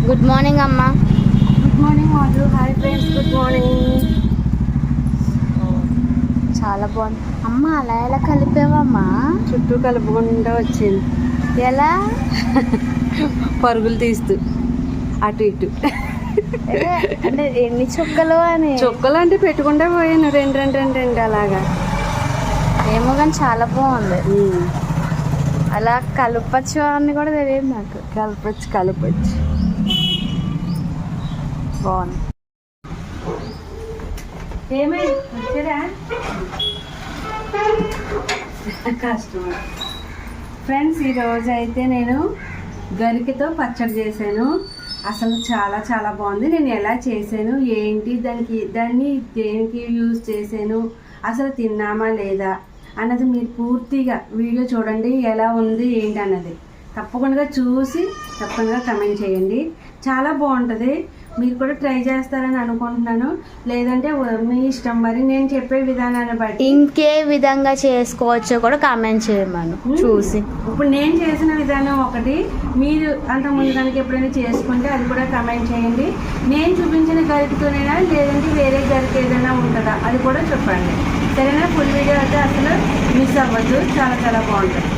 Good morning అమ్మా. Good morning Madhu. Hi friends, good morning. చాలా బాగుంది అమ్మ. అలా ఎలా కలిపావమ్మా? చుట్టూ కలుపుకుంటూ వచ్చింది. ఎలా? పరుగులు తీస్తూ అటు ఇటు. అంటే ఎన్ని చుక్కలు అని? చుక్కలు అంటే పెట్టుకుంటే పోయాను, రెండు రెండు రెండు రెండు అలాగా. ఏమో కానీ చాలా బాగుంది. అలా కలపచ్చు అని కూడా తెలియదు నాకు. కలపచ్చు బాగుంది. ఏమైంది వచ్చారా కస్టమర్. ఫ్రెండ్స్, ఈరోజు అయితే నేను గరికతో పచ్చడి చేశాను. అసలు చాలా చాలా బాగుంది. నేను ఎలా చేశాను, ఏంటి, దాన్ని దేనికి యూజ్ చేశాను, అసలు తిన్నామా లేదా అన్నది మీరు పూర్తిగా వీడియో చూడండి. ఎలా ఉంది ఏంటి అన్నది తప్పకుండా చూసి తప్పకుండా కమెంట్ చేయండి. చాలా బాగుంటుంది. మీరు కూడా ట్రై చేస్తారని అనుకుంటున్నాను. లేదంటే మీ ఇష్టం. మరి నేను చెప్పే విధానాన్ని బట్టి ఇంకే విధంగా చేసుకోవచ్చో కూడా కామెంట్ చేయమను చూసి. ఇప్పుడు నేను చేసిన విధానం ఒకటి, మీరు అంత ముందు కనుక ఎప్పుడైనా చేసుకుంటే అది కూడా కమెంట్ చేయండి. నేను చూపించిన గరికతోనైనా లేదంటే వేరే గరిక ఏదైనా ఉంటుందా అది కూడా చెప్పండి. సరేనా? ఫుల్ వీడియో అయితే అసలు మిస్ అవ్వద్దు. చాలా చాలా బాగుంటుంది.